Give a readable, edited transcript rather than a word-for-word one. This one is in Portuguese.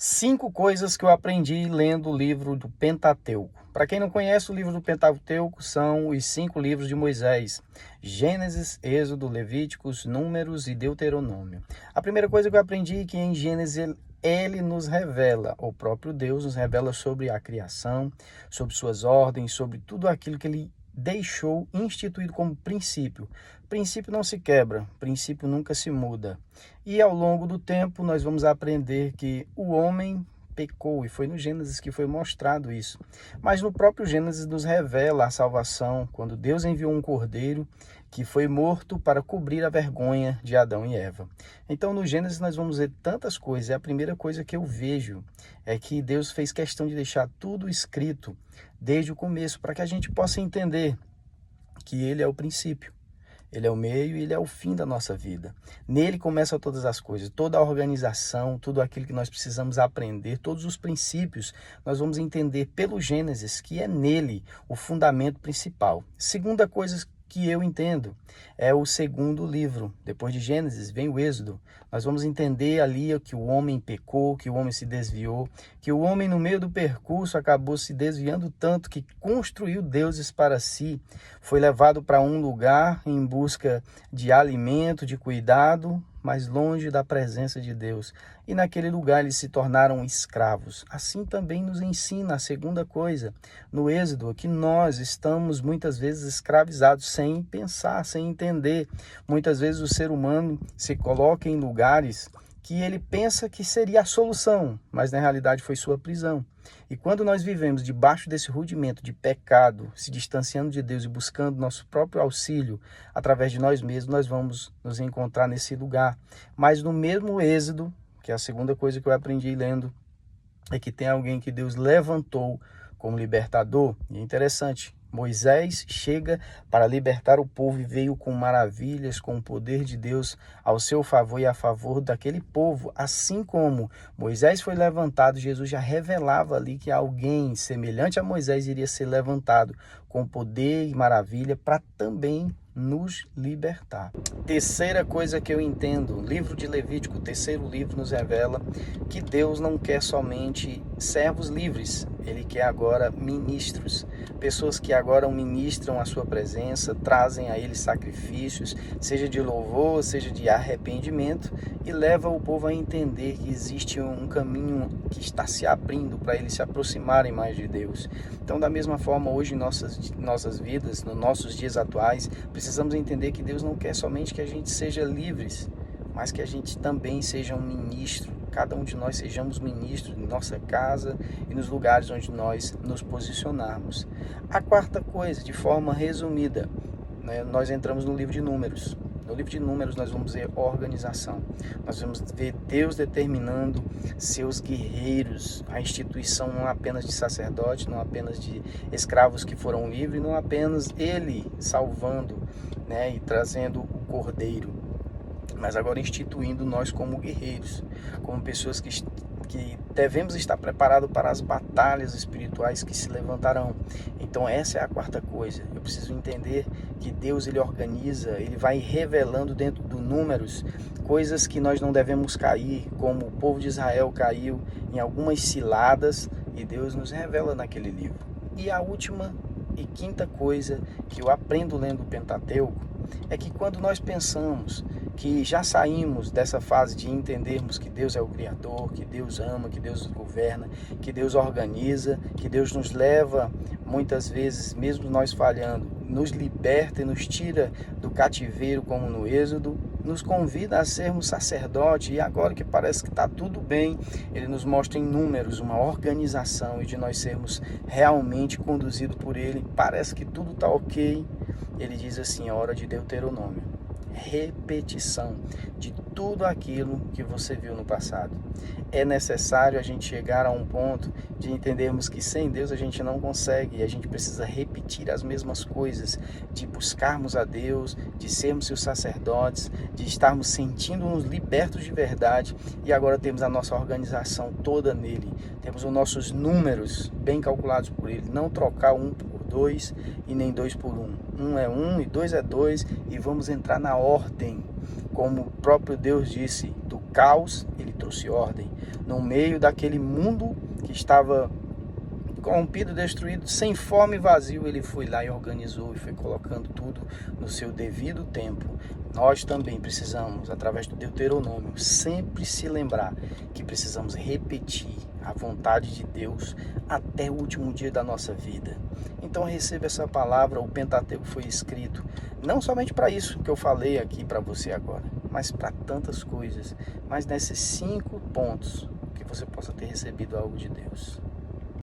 5 coisas que eu aprendi lendo o livro do Pentateuco. Para quem não conhece, o livro do Pentateuco são os 5 livros de Moisés: Gênesis, Êxodo, Levíticos, Números e Deuteronômio. A primeira coisa que eu aprendi é que em Gênesis ele nos revela, o próprio Deus nos revela sobre a criação, sobre suas ordens, sobre tudo aquilo que ele deixou instituído como princípio. Princípio não se quebra, princípio nunca se muda. E ao longo do tempo nós vamos aprender que o homem pecou, e foi no Gênesis que foi mostrado isso. Mas no próprio Gênesis nos revela a salvação, quando Deus enviou um cordeiro que foi morto para cobrir a vergonha de Adão e Eva. Então no Gênesis nós vamos ver tantas coisas, e a primeira coisa que eu vejo é que Deus fez questão de deixar tudo escrito desde o começo, para que a gente possa entender que Ele é o princípio. Ele é o meio e ele é o fim da nossa vida. Nele começam todas as coisas, toda a organização, tudo aquilo que nós precisamos aprender, todos os princípios, nós vamos entender pelo Gênesis, que é nele o fundamento principal. Segunda coisa que eu entendo é o segundo livro. Depois de Gênesis vem o Êxodo. Nós vamos entender ali que o homem pecou, que o homem se desviou, que o homem no meio do percurso acabou se desviando tanto que construiu deuses para si, foi levado para um lugar em busca de alimento, de cuidado, mas longe da presença de Deus. E naquele lugar eles se tornaram escravos. Assim também nos ensina a segunda coisa, no Êxodo, que nós estamos muitas vezes escravizados sem pensar, sem entender. Muitas vezes o ser humano se coloca em lugares que ele pensa que seria a solução, mas na realidade foi sua prisão. E quando nós vivemos debaixo desse rudimento de pecado, se distanciando de Deus e buscando nosso próprio auxílio através de nós mesmos, nós vamos nos encontrar nesse lugar. Mas no mesmo Êxodo, que é a segunda coisa que eu aprendi lendo, é que tem alguém que Deus levantou como libertador. E é interessante, Moisés chega para libertar o povo e veio com maravilhas, com o poder de Deus ao seu favor e a favor daquele povo. Assim como Moisés foi levantado, Jesus já revelava ali que alguém semelhante a Moisés iria ser levantado com poder e maravilha para também nos libertar. Terceira coisa que eu entendo, o livro de Levítico, o terceiro livro, nos revela que Deus não quer somente servos livres, Ele quer agora ministros, pessoas que agora ministram a sua presença, trazem a Ele sacrifícios, seja de louvor, seja de arrependimento, e leva o povo a entender que existe um caminho que está se abrindo para eles se aproximarem mais de Deus. Então, da mesma forma, hoje em nossas vidas, nos nossos dias atuais, precisamos entender que Deus não quer somente que a gente seja livres, mas que a gente também seja um ministro. Cada um de nós sejamos ministros em nossa casa e nos lugares onde nós nos posicionarmos. A quarta coisa, de forma resumida, nós entramos no livro de Números. No livro de Números nós vamos ver organização. Nós vamos ver Deus determinando seus guerreiros, a instituição não apenas de sacerdotes, não apenas de escravos que foram livres, não apenas Ele salvando, e trazendo o cordeiro, mas agora instituindo nós como guerreiros, como pessoas que devemos estar preparados para as batalhas espirituais que se levantarão. Então essa é a quarta coisa. Eu preciso entender que Deus, Ele organiza, Ele vai revelando dentro do Números coisas que nós não devemos cair, como o povo de Israel caiu em algumas ciladas, e Deus nos revela naquele livro. E a última e quinta coisa que eu aprendo lendo o Pentateuco é que quando nós pensamos que já saímos dessa fase de entendermos que Deus é o Criador, que Deus ama, que Deus governa, que Deus organiza, que Deus nos leva, muitas vezes, mesmo nós falhando, nos liberta e nos tira do cativeiro, como no Êxodo, nos convida a sermos sacerdotes, e agora que parece que está tudo bem, Ele nos mostra em Números uma organização, e de nós sermos realmente conduzidos por Ele, parece que tudo está ok. Ele diz assim, a hora de Deuteronômio, repetição de tudo aquilo que você viu no passado. É necessário a gente chegar a um ponto de entendermos que sem Deus a gente não consegue, e a gente precisa repetir as mesmas coisas, de buscarmos a Deus, de sermos seus sacerdotes, de estarmos sentindo-nos libertos de verdade, e agora temos a nossa organização toda nele, temos os nossos números bem calculados por Ele, não trocar um por dois e nem dois por um. Um é um e dois é dois, e vamos entrar na ordem, como o próprio Deus disse, do caos, ele trouxe ordem. No meio daquele mundo que estava corrompido, destruído, sem forma e vazio, ele foi lá e organizou e foi colocando tudo no seu devido tempo. Nós também precisamos, através do Deuteronômio, sempre se lembrar que precisamos repetir a vontade de Deus até o último dia da nossa vida. Então receba essa palavra, o Pentateuco foi escrito não somente para isso que eu falei aqui para você agora, mas para tantas coisas, mas nesses 5 pontos que você possa ter recebido algo de Deus.